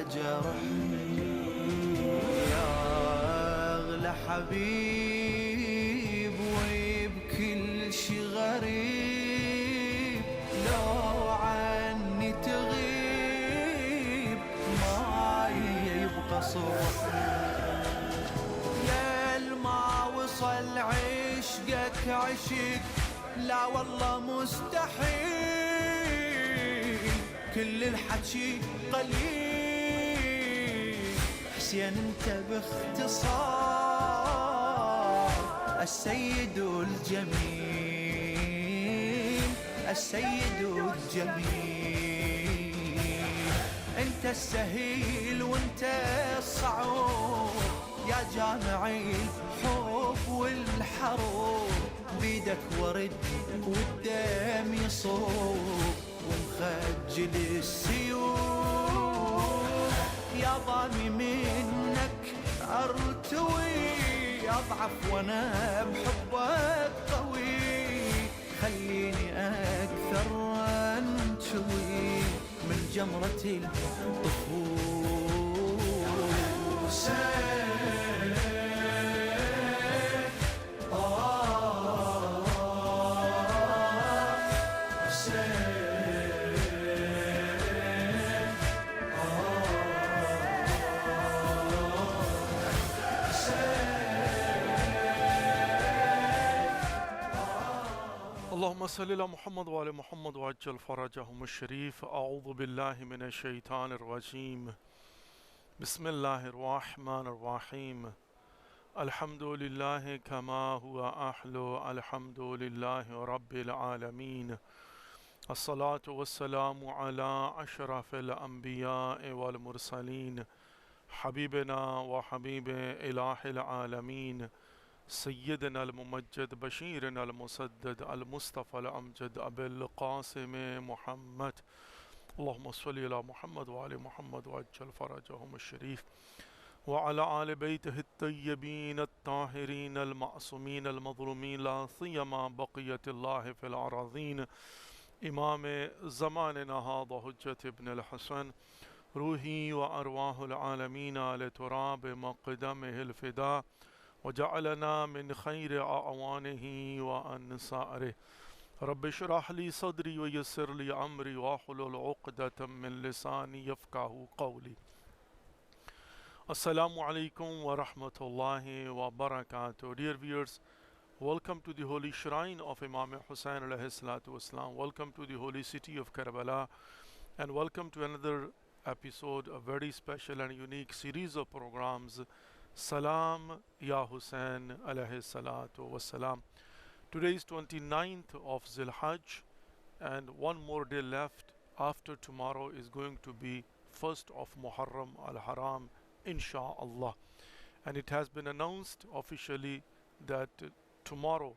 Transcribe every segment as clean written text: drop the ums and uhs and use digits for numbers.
جرح يا أغلى حبيب وبكل شي غريب لو عني تغيب ما يبقى صوت ليل ما وصل عشقك عشق لا والله مستحيل كل الحكي قليل حسين انت باختصار السيد الجميل السيد الجميل انت السهيل وانت الصعوب يا جامع الحب والحروب بيدك ورد والدم يصوب ومخجل السيوف يا ضامي منك ارتوي اضعف وانا بحبك قوي خليني اكثر انشوي من جمرة الطفوف اللهم صل على محمد وعلى محمد وعجل فرجهم الشريف. أعوذ بالله من الشيطان الرجيم. بسم الله الرحمن الرحيم. الحمد لله كما هو أحلى الحمد لله رب العالمين. الصلاة والسلام على أشرف الأنبياء والمرسلين حبيبنا وحبيب إله العالمين سيدنا الممجد بشيرنا المسدد المصطفى الأمجد أبي القاسم محمد. اللهم صل على محمد وعلى محمد وعجل فرجهم الشريف وعلى آل بيته الطيبين الطاهرين المعصومين المظلومين لا سيما بقية الله في الأراضين إمام زماننا هذا حجة ابن الحسن روحي وأرواح العالمين لتراب مقدمه الفداء وجعلنا من خير أعوانه وأنصاره. رب اشرح لي صدري ويسر لي أمري واحلل عقدة من لساني يفقهوا قولي. Assalamu alaikum wa rahmatullahi wa barakatuh. Dear viewers, welcome to the holy shrine of Imam Hussain alayhi salatu wasalam. Welcome to the holy city of Karbala, and welcome to another episode, a very special and unique series of programs, Salam Ya Hussain alayhi salatu wasalam. Today is 29th of Zilhajj, and one more day left. After tomorrow is going to be 1st of Muharram al-Haram, Insha'Allah. And it has been announced officially that tomorrow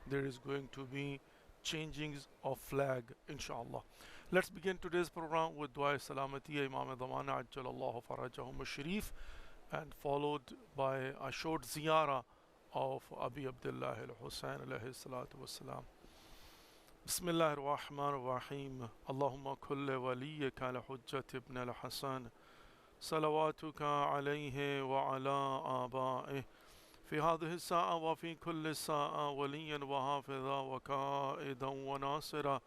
there is going to be changings of flag, Insha'Allah. Let's begin today's program with Dua Salamati Imam Damana Ajjalallahu Farajahum al-Sharif, and followed by a short ziyarah of Abi Abdullah al-Hussain alayhi salatu wassalam. Bismillah ar-Rahman ar-Rahim. Allahumma kulli waliyyika al-Hujjat ibn al-Hasan صلواتك عليه وعلى آبائه في هذه الساعة وفي كل ساعة وليا وحافظا وقائدا وناصرا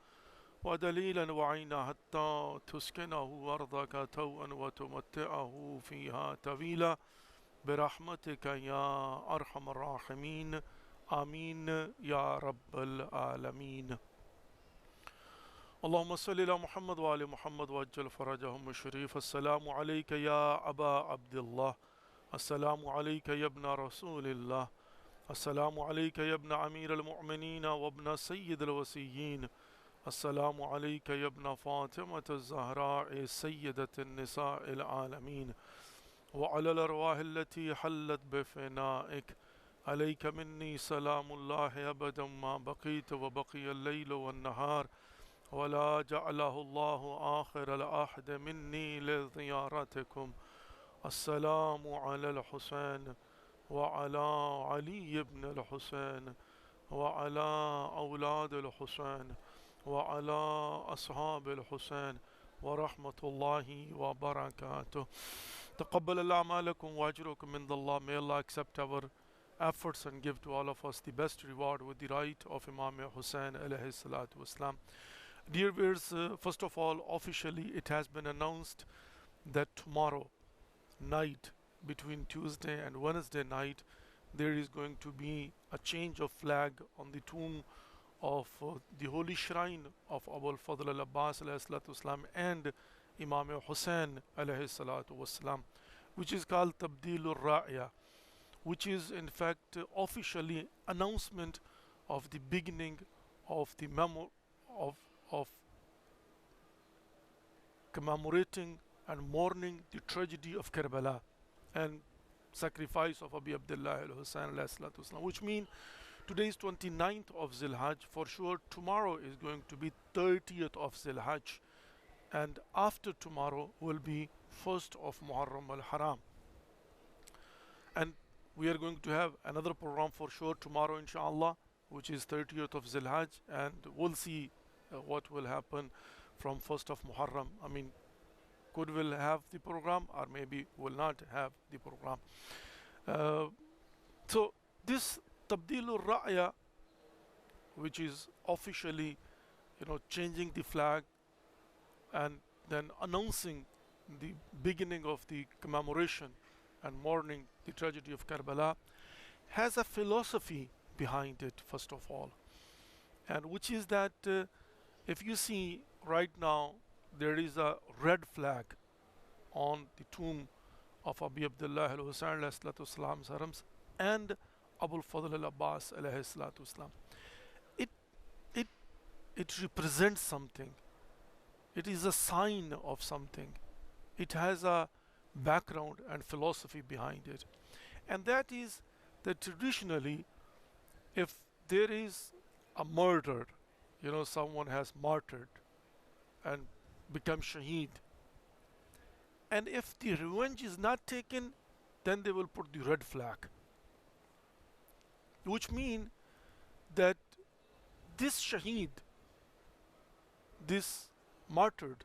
ودليلا وعينا حتى تسكنه أرضك توءا وتمتعه فيها طويلا برحمتك يا أرحم الراحمين آمين يا رب العالمين. اللهم صل على محمد وعلى محمد وعجل فرجهم الشريف. السلام عليك يا أبا عبد الله. السلام عليك يا ابن رسول الله. السلام عليك يا ابن أمير المؤمنين وابن سيد الوصيين. السلام عليك يا ابن فاطمة الزهراء سيدة النساء العالمين وعلى الأرواح التي حلت بفنائك. عليك مني سلام الله أبدا ما بقيت وبقي الليل والنهار ولا جعله الله آخر العهد مني لزيارتكم. السلام على الحسين وعلى علي بن الحسين وعلى أولاد الحسين وعلى أصحاب الحسين ورحمة الله وبركاته. تقبل الله أعمالكم وأجركم من الله. May Allah accept our efforts and give to all of us the best reward with the right of Imam Hussein alayhi salatu wasalam. Dear viewers, first of all, officially it has been announced that tomorrow night, between Tuesday and Wednesday night, there is going to be a change of flag on the tomb of the holy shrine of Abu al-Fadl al-Abbas alayhi salatu wasalam and Imam Hussein alayhi salatu wasalam, which is called Tabdeel al-Ra'ya, which is in fact officially announcement of the beginning of the of commemorating and mourning the tragedy of Karbala and sacrifice of Abi Abdullah al-Hussein alayhi salatu wasalam, which means today is 29th of Zilhajj. For sure tomorrow is going to be 30th of Zilhajj, and after tomorrow will be 1st of Muharram al-Haram. And we are going to have another program for sure tomorrow inshallah, which is 30th of Zilhajj, and we'll see what will happen from 1st of Muharram. I mean, could will have the program or maybe will not have the program. So this Tabdeel al-Ra'ya, which is officially, changing the flag and then announcing the beginning of the commemoration and mourning the tragedy of Karbala, has a philosophy behind it, first of all, and which is that if you see right now there is a red flag on the tomb of Abi Abdullah al-Hussein alayhi salatu wasalam's harams and Abu al-Fadl al-Abbas alayhi salatu wasalam. It represents something. It is a sign of something. It has a background and philosophy behind it. And that is that traditionally, if there is a murder, someone has martyred and become shaheed, and if the revenge is not taken, then they will put the red flag, which means that this shaheed, this martyred,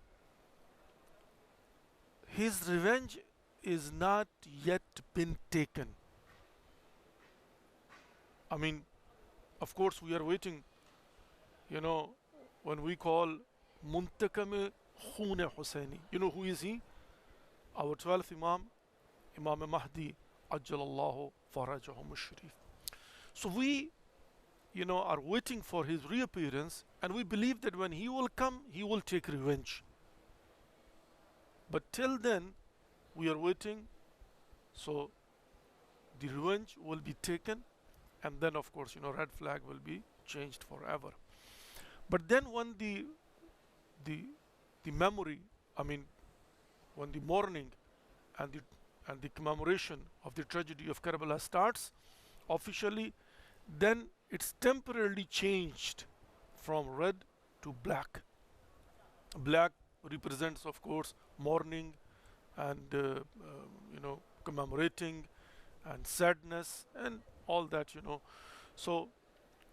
his revenge is not yet been taken. I mean, of course we are waiting, when we call Muntakam Khune Husseini. You know who is he? Our 12th Imam, Imam Mahdi Ajjalallahu Farajahum Sharif. So we, are waiting for his reappearance, and we believe that when he will come, he will take revenge. But till then, we are waiting, so the revenge will be taken, and then of course, red flag will be changed forever. But then when the memory, I mean, when the mourning and the commemoration of the tragedy of Karbala starts officially, then it's temporarily changed from red to black. Black represents, of course, mourning and commemorating and sadness and all that. So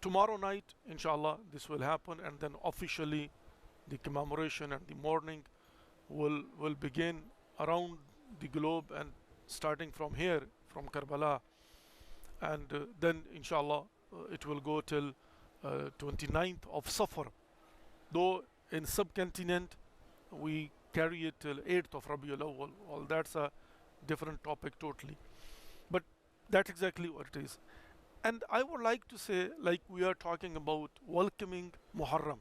tomorrow night, inshallah, this will happen, and then officially the commemoration and the mourning will begin around the globe, and starting from here, from Karbala, and then inshallah it will go till 29th of Safar, though in subcontinent we carry it till 8th of Rabiul Awwal. Well, that's a different topic totally, but that's exactly what it is. And I would like to say, like we are talking about welcoming Muharram,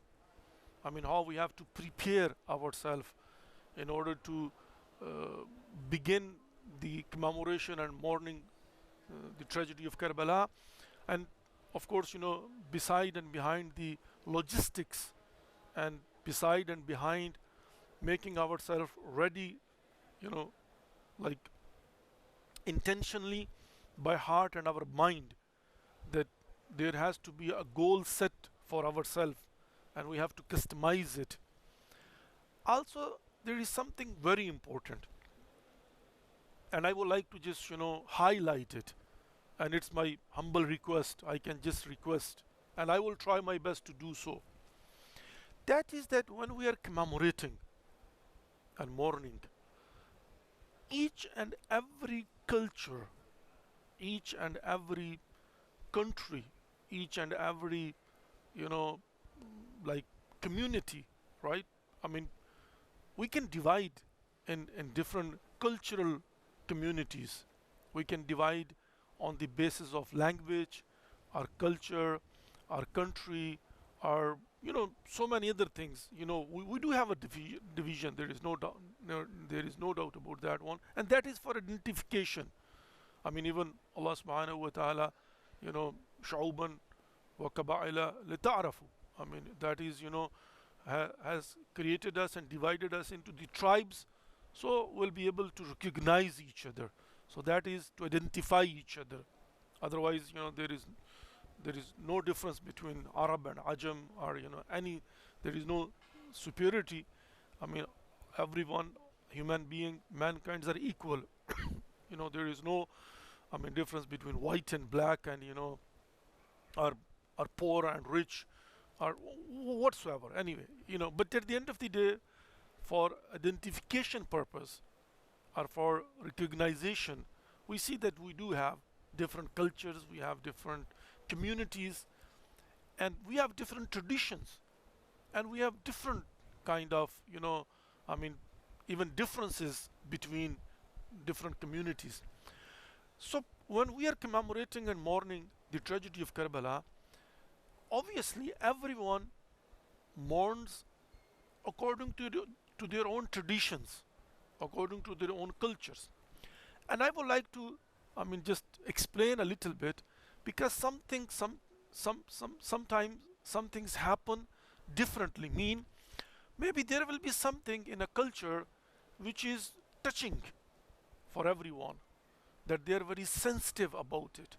I mean how we have to prepare ourselves in order to begin the commemoration and mourning the tragedy of Karbala. And of course, beside and behind the logistics, and beside and behind making ourselves ready, like intentionally by heart and our mind, that there has to be a goal set for ourselves and we have to customize it. Also, there is something very important, and I would like to just highlight it, and it's my humble request. I can just request, and I will try my best to do so. That is that when we are commemorating, and mourning. Each and every culture, each and every country, each and every, you know, like community, right? I mean, we can divide in different cultural communities. We can divide on the basis of language, our culture, our country, our, so many other things. We do have a division. There is no doubt. There is no doubt about that one, and that is for identification. I mean, even Allah Subhanahu wa Taala, شعوبا وقبائل لتعرفوا. I mean, that is, has created us and divided us into the tribes, so we'll be able to recognize each other. So that is to identify each other. Otherwise, there is no difference between Arab and Ajam, or any. There is no superiority. I mean, everyone, human being, mankinds are equal. There is no, I mean, difference between white and black, and are poor and rich, or whatsoever. Anyway, but at the end of the day, for identification purpose or for recognition, we see that we do have different cultures, we have different communities, and we have different traditions, and we have different kind of, I mean, even differences between different communities. So when we are commemorating and mourning the tragedy of Karbala, obviously everyone mourns according to their own traditions, according to their own cultures. And I would like to, I mean, just explain a little bit, because sometimes some things happen differently. Mean, maybe there will be something in a culture which is touching for everyone, that they are very sensitive about it,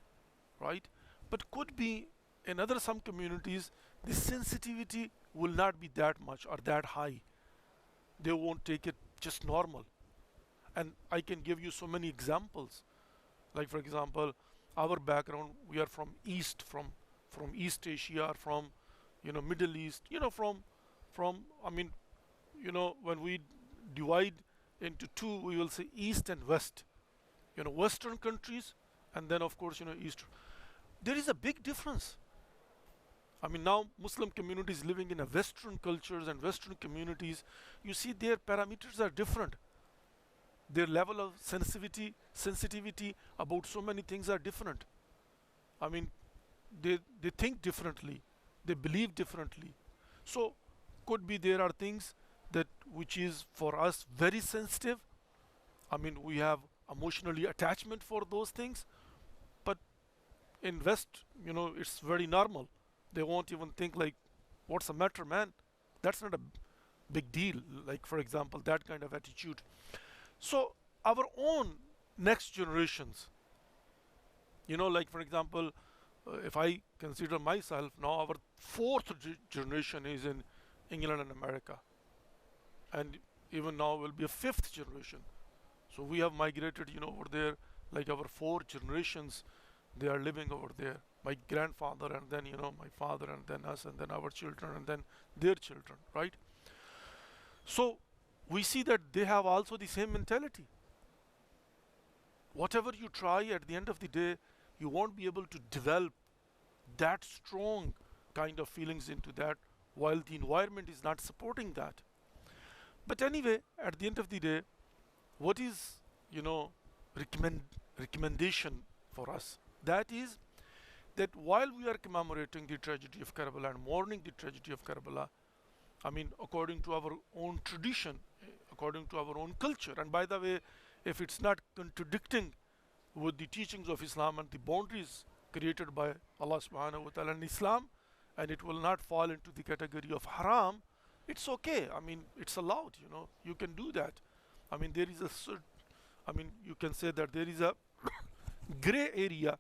right? But could be in some communities, the sensitivity will not be that much or that high. They won't take it just normal. And I can give you so many examples. Like, for example, our background, we are from East Asia, from Middle East, from I mean, when we divide into two, we will say East and West. Western countries, and then of course East. There is a big difference. I mean, now Muslim communities living in a Western cultures and Western communities, you see their parameters are different. Their level of sensitivity about so many things are different. I mean, they think differently, they believe differently. So could be there are things that which is for us very sensitive. I mean, we have emotionally attachment for those things, but in West, it's very normal. They won't even think like, what's the matter, man? That's not a big deal. Like, for example, that kind of attitude. So our own next generations, like, for example, if I consider myself now, our fourth generation is in England and America, and even now will be a fifth generation. So we have migrated, over there, like our four generations, they are living over there. My grandfather, and then, my father, and then us, and then our children, and then their children, right? So we see that they have also the same mentality. Whatever you try, at the end of the day, you won't be able to develop that strong kind of feelings into that, while the environment is not supporting that. But anyway, at the end of the day, what is, recommendation for us? That is that while we are commemorating the tragedy of Karbala and mourning the tragedy of Karbala, I mean, according to our own tradition, according to our own culture, and by the way, if it's not contradicting with the teachings of Islam and the boundaries created by Allah subhanahu wa ta'ala in Islam, and it will not fall into the category of haram, it's okay. I mean, it's allowed, you can do that. I mean, there is you can say that there is a gray area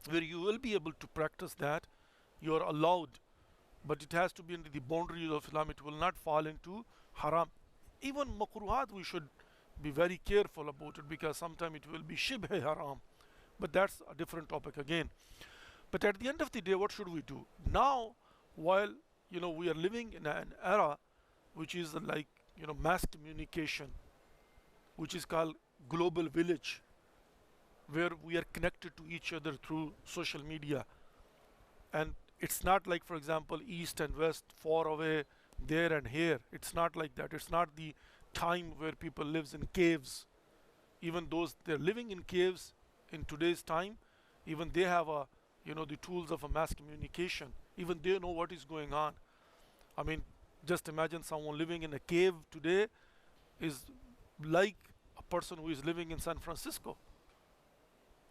where you will be able to practice that. You are allowed, but it has to be in the boundaries of Islam. It will not fall into haram. Even makruhat, we should be very careful about it, because sometimes it will be shibh haram, but that's a different topic again. But at the end of the day, what should we do now? While we are living in an era which is like mass communication, which is called global village, where we are connected to each other through social media. And it's not like, for example, east and west, far away, there and here. It's not like that. It's not the time where people lives in caves. Even those they're living in caves in today's time, even they have the tools of a mass communication. Even they know what is going on. I mean, just imagine someone living in a cave today is like a person who is living in San Francisco.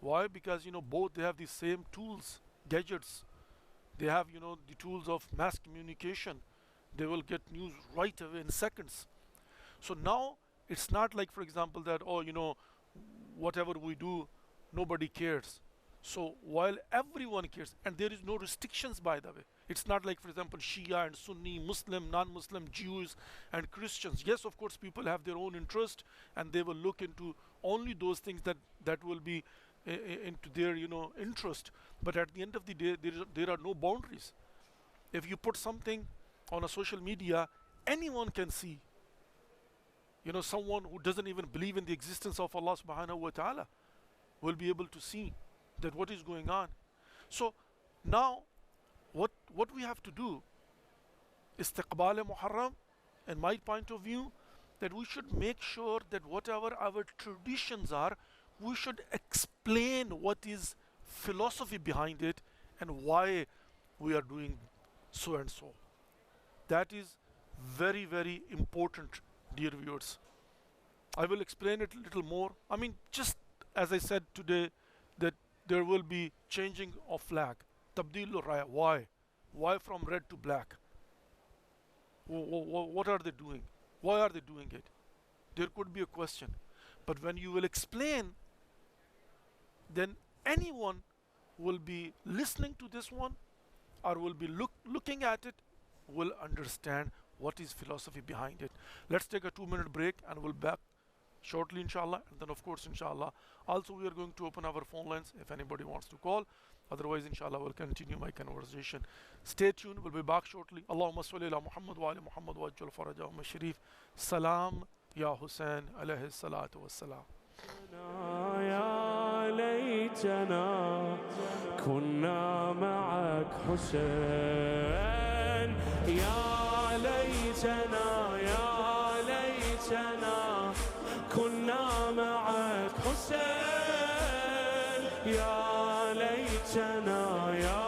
Why? Because both they have the same tools, gadgets. They have the tools of mass communication. They will get news right away in seconds. So now it's not like, for example, that whatever we do, nobody cares. So while everyone cares, and there is no restrictions, by the way, it's not like, for example, Shia and Sunni, Muslim, non-Muslim, Jews and Christians. Yes, of course, people have their own interest, and they will look into only those things that will be into their interest. But at the end of the day, there are no boundaries. If you put something on a social media, anyone can see. Someone who doesn't even believe in the existence of Allah subhanahu wa ta'ala will be able to see that what is going on. So now what we have to do, istiqbal Muharram, in my point of view, that we should make sure that whatever our traditions are, we should explain what is philosophy behind it and why we are doing so and so. That is very, very important, dear viewers. I will explain it a little more. I mean, just as I said today, that there will be changing of flag. Tabdeel raya. Why? Why from red to black? What are they doing? Why are they doing it? There could be a question. But when you will explain, then anyone will be listening to this one or will be looking at it, will understand what is philosophy behind it. Let's take a 2-minute break and we'll back shortly, inshallah. And then, of course, inshallah, also we are going to open our phone lines if anybody wants to call. Otherwise, inshallah, we'll continue my conversation. Stay tuned. We'll be back shortly. Allahumma salli ala Muhammad wa ala Muhammad wa ajjal farajahum sharif. Salam ya Hussein alayhi salatu wassalam. يا ليتنا كنا معك حسين، يا ليتنا يا ليتنا كنا معك حسين، يا ليتنا يا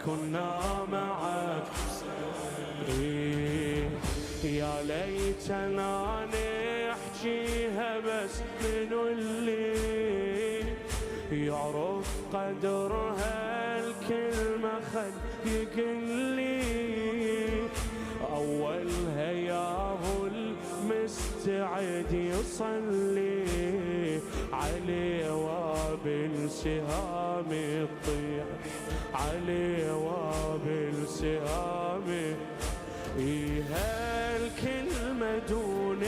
كنا معك حسين، يا ليتنا نحكيها بس منو اللي يعرف قدرها، الكلمة خل يقلي أولها ياهو المستعد يصلي عليه وبالسهام يطيح، عليه وبالسهام هالكلمة دون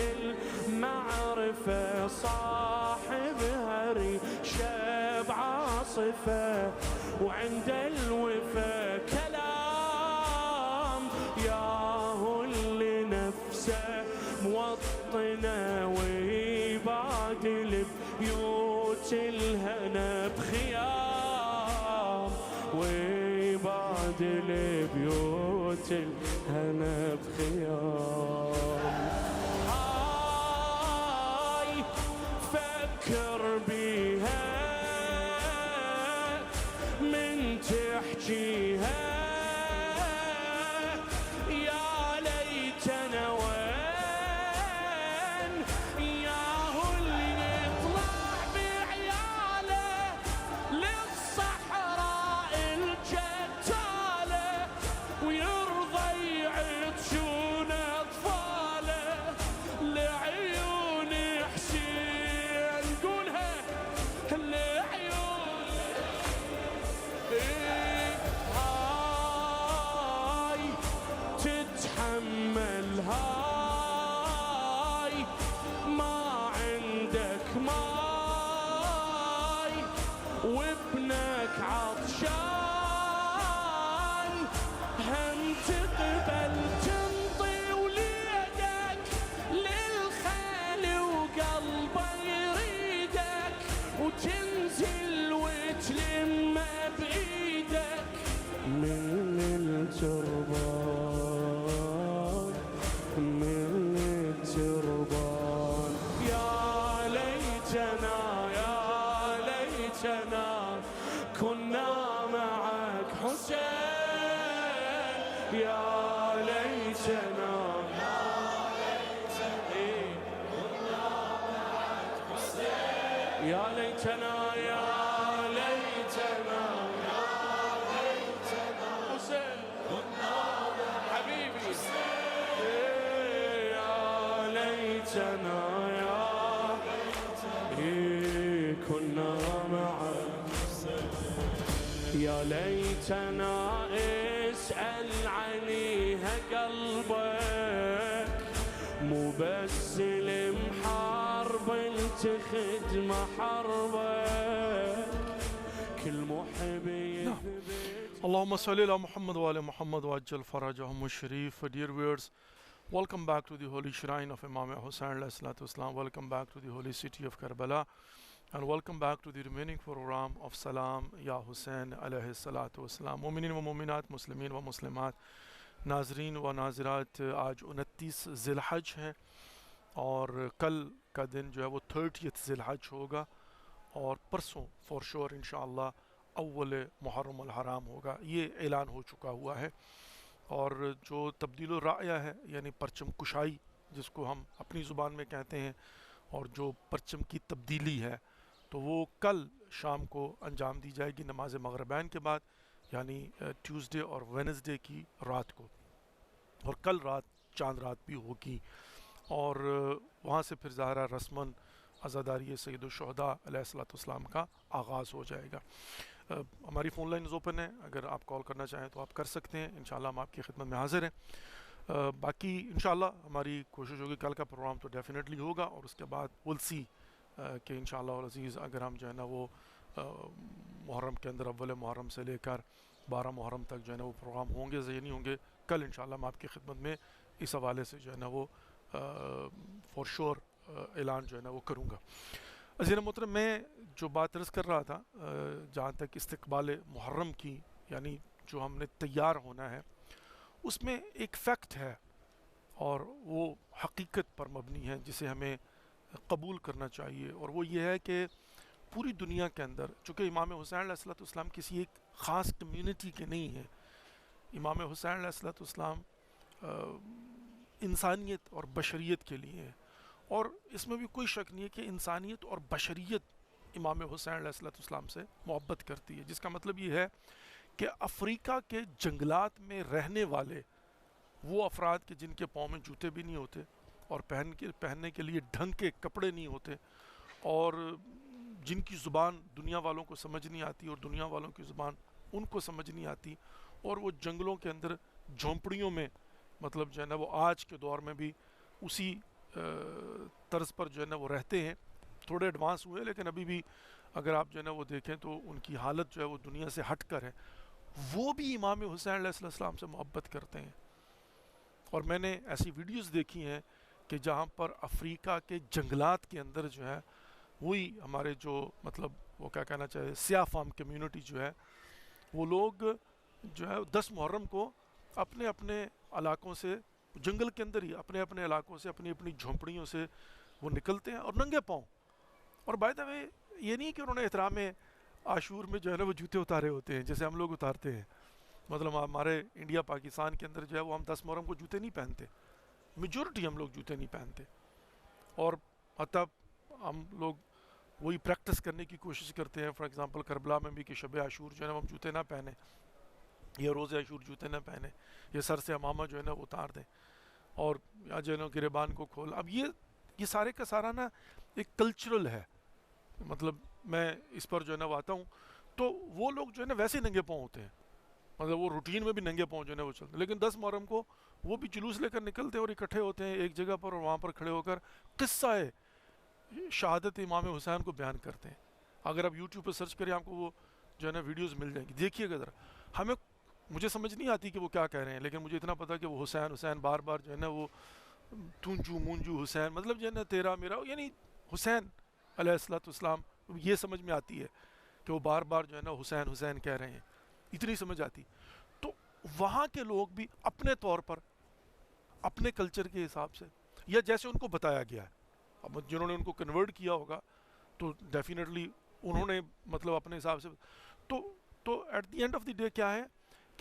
المعرفة صاحبها ريشة بعاصفة، وعند الوفا كلام ياهو اللي نفسه موطنة ويبادل بيوت الهنا بخيام، ويبادل بيوت الهنا بخيام. هاي فكر بيها من تحكيها، يا ليتنا وين ياهو اللي يطلع بعياله للصحراء الجتاله، ويرضى يعطشون اطفاله لعيون حسين. قولها لعيون هاي تتحمل، هاي ما عندك ماي وابنك عطشان، هم تقبل تنطي حسين يا ليتنا يا ليتنا يا ليتنا حسين حبيبي يا ليتنا يا كنا معا يا ليتنا اسأل عليها قلبك مو بس المحارب انت خدمة حربك كل محب يثبت Allahumma salli ala Muhammad wa ala Muhammad wa ajjal farajahum sharif. Dear viewers, welcome back to the holy shrine of Imam Hussain alayhi salatu wasalam. Welcome back to the holy city of Karbala, and welcome back to the remaining program of Salam Ya Hussain alayhi salatu wasalam. Mu'minin wa mu'minat, muslimin wa muslimat, ناظرین و ناظرات، آج 29 ذی الحج ہے اور کل کا دن جو ہے وہ 30th ذی الحج ہوگا، اور پرسوں فور شور انشاءاللہ اول محرم الحرام ہوگا. یہ اعلان ہو چکا ہوا ہے. اور جو تبدیل الرائیہ ہے یعنی پرچم کشائی جس کو ہم اپنی زبان میں کہتے ہیں، اور جو پرچم کی تبدیلی ہے تو وہ کل شام کو انجام دی جائے گی نماز مغربین کے بعد، یعنی ٹیوزڈے اور وینزڈے کی رات کو، اور کل رات چاند رات بھی ہوگی. اور وہاں سے پھر ظاہرہ رسماً عزاداری سید الشہداء علیہ الصلوۃ والسلام کا آغاز ہو جائے گا. ہماری فون لائنز اوپن ہیں، اگر آپ کال کرنا چاہیں تو آپ کر سکتے ہیں. انشاءاللہ ہم آپ کی خدمت میں حاضر ہیں. باقی انشاءاللہ ہماری کوشش ہوگی کل کا پروگرام تو ڈیفینیٹلی ہوگا، اور اس کے بعد ول سی کہ انشاءاللہ العزیز اگر ہم جو ہے نا وہ محرم کے اندر اول محرم سے لے کر 12 محرم تک جو ہے نا وہ پروگرام ہوں گے یا نہیں ہوں گے. کل انشاءاللہ میں آپ کی خدمت میں اس حوالے سے جو ہے نا وہ فور شور اعلان جو ہے نا وہ کروں گا. عزیز محترم، میں جو بات عرض کر رہا تھا جہاں تک استقبال محرم کی، یعنی جو ہم نے تیار ہونا ہے، اس میں ایک فیکٹ ہے اور وہ حقیقت پر مبنی ہے جسے ہمیں قبول کرنا چاہیے، اور وہ یہ ہے کہ پوری دنیا کے اندر چونکہ امام حسین علیہ الصلوۃ والسلام کسی ایک خاص کمیونٹی کے نہیں ہیں. امام حسین علیہ الصلوۃ والسلام انسانیت اور بشریت کے لیے ہیں، اور اس میں بھی کوئی شک نہیں ہے کہ انسانیت اور بشریت امام حسین علیہ الصلوۃ والسلام سے محبت کرتی ہے. جس کا مطلب یہ ہے کہ افریقہ کے جنگلات میں رہنے والے وہ افراد کے جن کے پاؤں میں جوتے بھی نہیں ہوتے اور پہننے کے لیے ڈھنگ کے کپڑے نہیں ہوتے، اور جن کی زبان دنیا والوں کو سمجھ نہیں آتی اور دنیا والوں کی زبان ان کو سمجھ نہیں آتی، اور وہ جنگلوں کے اندر جھونپڑیوں میں مطلب جو ہے نا وہ آج کے دور میں بھی اسی طرز پر جو ہے نا وہ رہتے ہیں. تھوڑے ایڈوانس ہوئے لیکن ابھی بھی اگر آپ جو ہے نا وہ دیکھیں تو ان کی حالت جو ہے وہ دنیا سے ہٹ کر ہے. وہ بھی امام حسین علیہ السلام سے محبت کرتے ہیں، اور میں نے ایسی ویڈیوز دیکھی ہیں کہ جہاں پر افریقہ کے جنگلات کے اندر جو ہے وہی ہمارے جو مطلب وہ کیا کہنا چاہے سیاہ فام کمیونٹی جو ہے، وہ لوگ جو ہے 10 محرم کو اپنے اپنے علاقوں سے جنگل کے اندر ہی اپنے اپنے علاقوں سے اپنی اپنی جھونپڑیوں سے وہ نکلتے ہیں اور ننگے پاؤں. اور بائی دا وے یہ نہیں کہ انہوں نے احترام عاشور میں جو ہے نا وہ جوتے اتارے ہوتے ہیں جیسے ہم لوگ اتارتے ہیں. مطلب ہمارے انڈیا پاکستان کے اندر جو ہے وہ ہم 10 محرم کو جوتے نہیں پہنتے، میجورٹی ہم لوگ جوتے نہیں پہنتے، اور حتیٰ ہم لوگ وہی پریکٹس کرنے کی کوشش کرتے ہیں. فار ایگزامپل کربلا میں بھی کہ شب عاشور جو ہے نا ہم جوتے نہ پہنیں، یا روز عاشور جوتے نہ پہنیں، یا سر سے امامہ جو ہے نا وہ اتار دیں، اور یا جو ہے نا گریبان کو کھول. اب یہ سارے کا سارا نا ایک کلچرل ہے. مطلب میں اس پر جو ہے نا وہ آتا ہوں تو وہ لوگ جو ہے نا ویسے ننگے پاؤں ہوتے ہیں، مطلب وہ روٹین میں بھی ننگے پاؤں جو ہے نا وہ چلتے ہیں. لیکن 10 محرم کو وہ بھی جلوس لے کر نکلتے ہیں اور اکٹھے ہوتے ہیں ایک جگہ پر، اور وہاں پر کھڑے ہو کر قصہ شہادت امام حسین کو بیان کرتے ہیں. اگر آپ یوٹیوب پہ سرچ کریں آپ کو وہ جو ہے نا ویڈیوز مل جائیں گی. دیکھیے گا ذرا. مجھے سمجھ نہیں آتی کہ وہ کیا کہہ رہے ہیں، لیکن مجھے اتنا پتا کہ وہ حسین بار بار جو ہے نا وہ تونجو مونجو حسین، مطلب جو ہے نا تیرا میرا، یعنی حسین علیہ الصلوۃ والسلام. یہ سمجھ میں آتی ہے کہ وہ بار بار جو ہے نا حسین کہہ رہے ہیں، اتنی سمجھ آتی. تو وہاں کے لوگ بھی اپنے طور پر اپنے کلچر کے حساب سے یا جیسے ان کو بتایا گیا ہے، اب جنہوں نے ان کو کنورٹ کیا ہوگا تو ڈیفینیٹلی انہوں نے مطلب اپنے حساب سے. تو at the end of the day کیا ہے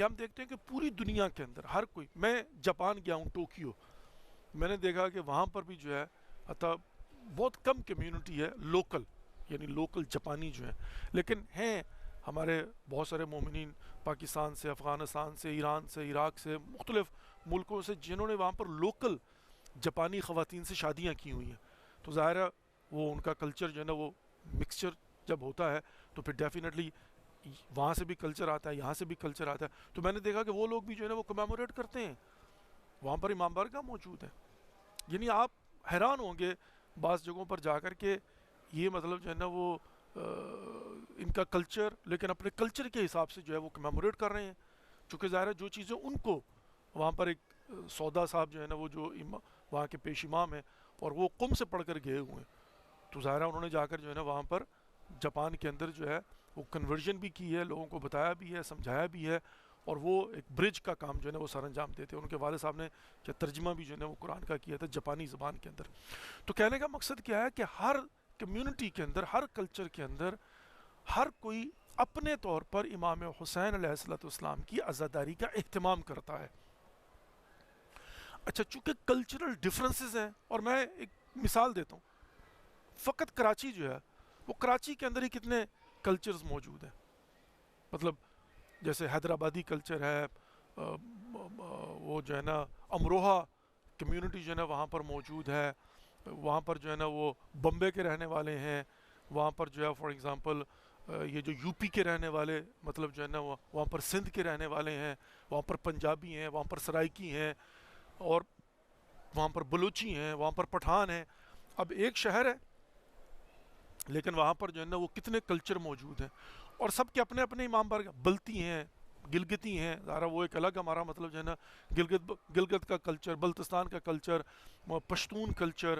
کہ ہم دیکھتے ہیں کہ پوری دنیا کے اندر ہر کوئی، میں جاپان گیا ہوں ٹوکیو، میں نے دیکھا کہ وہاں پر بھی جو ہے حتیٰ بہت کم کمیونٹی ہے لوکل، یعنی لوکل جاپانی جو ہیں، لیکن ہیں ہمارے بہت سارے مومنین پاکستان سے، افغانستان سے، ایران سے، عراق سے، مختلف ملکوں سے، جنہوں نے وہاں پر لوکل جاپانی خواتین سے شادیاں کی ہوئی ہیں. تو ظاہر ہے وہ ان کا کلچر جو ہے نا وہ مکسچر جب ہوتا ہے تو پھر ڈیفینیٹلی وہاں سے بھی کلچر آتا ہے، یہاں سے بھی کلچر آتا ہے. تو میں نے دیکھا کہ وہ لوگ بھی جو ہے نا وہ کمیموریٹ کرتے ہیں، وہاں پر امام بارگاہ موجود ہے. یعنی آپ حیران ہوں گے بعض جگہوں پر جا کر کے یہ مطلب جو ہے نا وہ ان کا کلچر، لیکن اپنے کلچر کے حساب سے جو ہے وہ کمیموریٹ کر رہے ہیں. چونکہ ظاہر ہے جو چیزیں ان کو وہاں پر، ایک سودا صاحب جو ہے نا وہ جو وہاں کے پیش امام ہیں اور وہ قم سے پڑھ کر گئے ہوئے ہیں، تو ظاہر ہے انہوں نے جا کر جو ہے نا وہاں پر جاپان کے اندر جو ہے وہ کنورژن بھی کی ہے، لوگوں کو بتایا بھی ہے، سمجھایا بھی ہے، اور وہ ایک برج کا کام جو ہے نا وہ سر انجام دیتے ہیں. ان کے والد صاحب نے کیا ترجمہ بھی جو ہے نا وہ قرآن کا کیا تھا جاپانی زبان کے اندر. تو کہنے کا مقصد کیا ہے کہ ہر کمیونٹی کے اندر، ہر کلچر کے اندر ہر کوئی اپنے طور پر امام حسین علیہ السلام کی عزاداری کا اہتمام کرتا ہے. اچھا، چونکہ کلچرل ڈفرینسز ہیں، اور میں ایک مثال دیتا ہوں، فقط کراچی جو ہے وہ کراچی کے اندر ہی کتنے کلچرز موجود ہیں. مطلب جیسے حیدرآبادی کلچر ہے، وہ جو ہے نا امروہہ کمیونٹی جو ہے نا وہاں پر موجود ہے، وہاں پر جو ہے نا وہ بمبے کے رہنے والے ہیں، وہاں پر جو ہے فار ایگزامپل یہ جو یو پی کے رہنے والے مطلب جو ہے نا وہاں پر سندھ کے رہنے والے ہیں، وہاں پر پنجابی ہیں، وہاں پر سرائکی ہیں، اور وہاں پر بلوچی ہیں، وہاں پر پٹھان ہیں. اب ایک شہر ہے لیکن وہاں پر جو ہے نا وہ کتنے کلچر موجود ہیں، اور سب کے اپنے اپنے امام بارگاہ. بلتی ہیں، گلگتی ہیں، ذرا وہ ایک الگ ہمارا مطلب جو ہے نا گلگت کا کلچر، بلتستان کا کلچر، پشتون کلچر،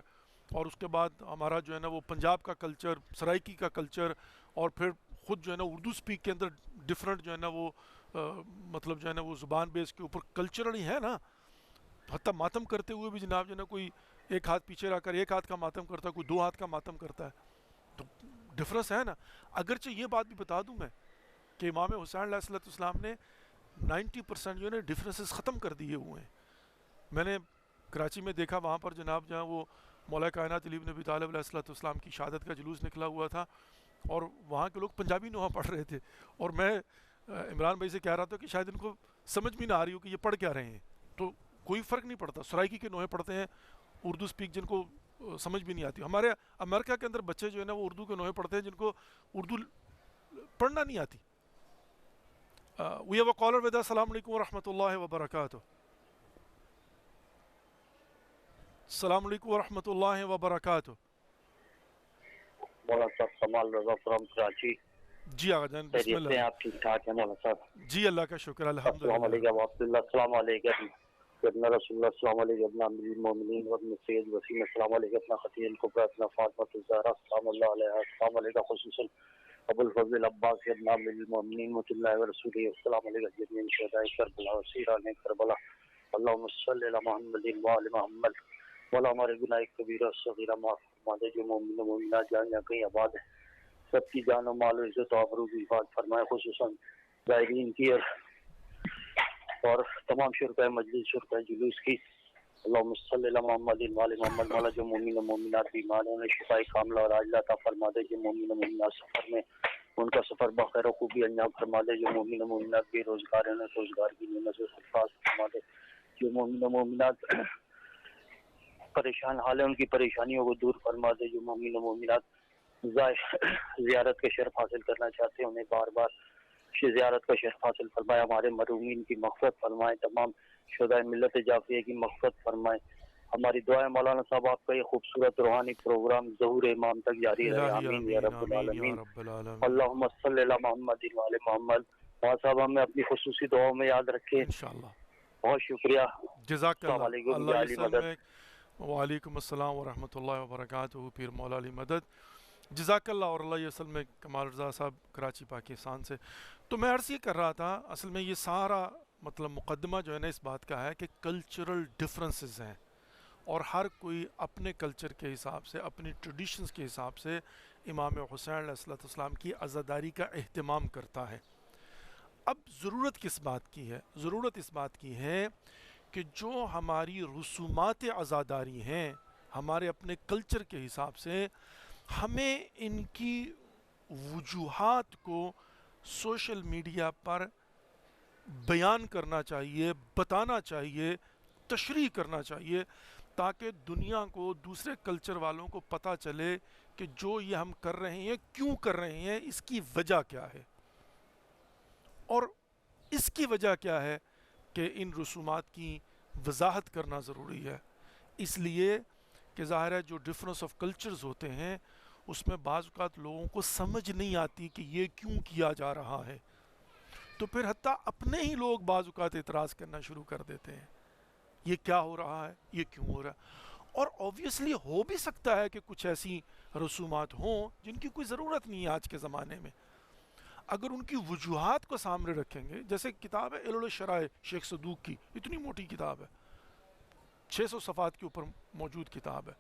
اور اس کے بعد ہمارا جو ہے نا وہ پنجاب کا کلچر، سرائکی کا کلچر، اور پھر خود جو ہے نا اردو سپیک کے اندر ڈفرینٹ جو ہے نا وہ مطلب جو ہے نا وہ زبان بیس کے اوپر کلچرلی ہے نا. حتیٰ ماتم کرتے ہوئے بھی جناب جو ہے نا کوئی ایک ہاتھ پیچھے رکھ کر ایک ہاتھ کا ماتم کرتا ہے، کوئی دو ہاتھ کا ماتم کرتا ہے. تو ڈفرینس ہے نا. اگرچہ یہ بات بھی بتا دوں میں کہ امام حسین علیہ السلام نے 90% جو ہے نا ڈفرینسز ختم کر دیے ہوئے ہیں. میں نے کراچی میں دیکھا وہاں پر جناب جہاں وہ مولا کائنات علی بن ابی طالب علیہ السلام کی شہادت کا جلوس نکلا ہوا تھا، اور وہاں کے لوگ پنجابی نوحہ پڑھ رہے تھے، اور میں عمران بھائی سے کہہ رہا تھا کہ شاید ان کو سمجھ بھی نہ آ رہی ہو کہ یہ پڑھ کیا رہے ہیں. تو کوئی فرق نہیں پڑتا، سرائکی کے نوحے پڑھتے ہیں، اردو سپیک جن کو سمجھ بھی نہیں آتی. ہمارے امریکہ کے اندر بچے جو ہے نا وہ اردو کے نوحے پڑھتے ہیں جن کو اردو پڑھنا نہیں آتی. We have a caller with us. السلام علیکم ورحمۃ اللہ وبرکاتہ. السلام علیکم ورحمۃ اللہ وبرکاتہ. مولانا صاحب کمال رضا فرام کراچی. جی آقا جان بسم خیریت سے اللہ. آپ ٹھیک ٹھاک ہیں مولانا صاحب؟ جی اللہ کا شکر السلام الحمدللہ. علیکم ورحمۃ اللہ. السلام علیکم ابن رسول اللہ، السلام علیکم ابن امیر المومنین وابن سید وسیم، السلام علیکم ابن خطیب الکبریٰ ابن فاطمہ الزہرا السلام اللہ علیہ، السلام علیکم خصوصاً ابو الفضل عباس ابن امیر المومنین مطیع اللہ ورسولہ، السلام علیکم جميع شہداء کربلا و سیران کربلا. اللہم صلی علی محمد وآل محمد. مولا ہمارے گناہ کبیرہ صغیرہ معاف فرما دے، جو مومن و مومنات جہاں جہاں کہیں آباد ہیں سب کی جان و مال و عزت و آبرو کی حفاظت فرمائے، خصوصاً زائرین کی اور تمام شرکاء مجلس، شرکاء جلوس کی. اللہم صلی علی محمد وآل محمد. مولا جو مومن و مومنات بیمار ہیں انہیں شفاء کاملہ اور عاجلہ عطا فرما دے، جو مومن و مومنات سفر میں ان کا سفر بخیر و خوبی انجام فرما دے، جو مومن و مومنات بے روزگار ہیں انہیں روزگار کی نعمت و سرفراز فرما دے، جو مومن و مومنات پریشان حال ہیں ان کی پریشانیوں کو دور فرما دے، جو مومن و مومنات زیارت کے شرف حاصل کرنا چاہتے ہیں انہیں بار بار زیارت کا شرف حاصل فرمائے، ہمارے مرحومین کی مغفرت فرمائے، تمام شہدائے ملت جعفریہ کی مغفرت فرمائے. ہماری دعا ہے مولانا صاحب آپ کا یہ خوبصورت روحانی پروگرام ظہور امام تک جاری رہے، الہی آمین یا رب آمین یا العالمین. رب العالمین. اللہم صلی علی محمد وآل محمد. مولانا صاحب ہمیں اپنی خصوصی دعاؤں میں یاد رکھیں. انشاءاللہ. بہت شکریہ. جزاک السلام اللہ. علیکم اللہ یا علی مدد. یسلمک. وعلیکم السلام ورحمۃ اللہ وبرکاتہ. پیر مولا علی مدد. جزاک اللہ. اور اللہ یسلمک. کمال رضا صاحب کراچی پاکستان سے. تو میں عرض یہ کر رہا تھا اصل میں یہ سارا مطلب مقدمہ جو ہے نا اس بات کا ہے کہ کلچرل ڈفرینسز ہیں، اور ہر کوئی اپنے کلچر کے حساب سے، اپنی ٹریڈیشنز کے حساب سے امام حسین علیہ السلام کی عزاداری کا اہتمام کرتا ہے. اب ضرورت کس بات کی ہے؟ ضرورت اس بات کی ہے کہ جو ہماری رسومات عزاداری ہیں ہمارے اپنے کلچر کے حساب سے، ہمیں ان کی وجوہات کو سوشل میڈیا پر بیان کرنا چاہیے، بتانا چاہیے، تشریح کرنا چاہیے، تاکہ دنیا کو، دوسرے کلچر والوں کو پتہ چلے کہ جو یہ ہم کر رہے ہیں کیوں کر رہے ہیں، اس کی وجہ کیا ہے، اور اس کی وجہ کیا ہے کہ ان رسومات کی وضاحت کرنا ضروری ہے، اس لیے کہ ظاہر ہے جو ڈفرینس آف کلچرز ہوتے ہیں اس میں بعض اوقات لوگوں کو سمجھ نہیں آتی کہ یہ کیوں کیا جا رہا ہے، تو پھر حتیٰ اپنے ہی لوگ بعض اوقات اعتراض کرنا شروع کر دیتے ہیں، یہ کیا ہو رہا ہے، یہ کیوں ہو رہا ہے۔ اور اوبویسلی ہو بھی سکتا ہے کہ کچھ ایسی رسومات ہوں جن کی کوئی ضرورت نہیں ہے آج کے زمانے میں، اگر ان کی وجوہات کو سامنے رکھیں گے، جیسے کتاب ہے علل الشرائع شیخ صدوق کی، اتنی موٹی کتاب ہے، 600 صفحات کے اوپر موجود کتاب ہے،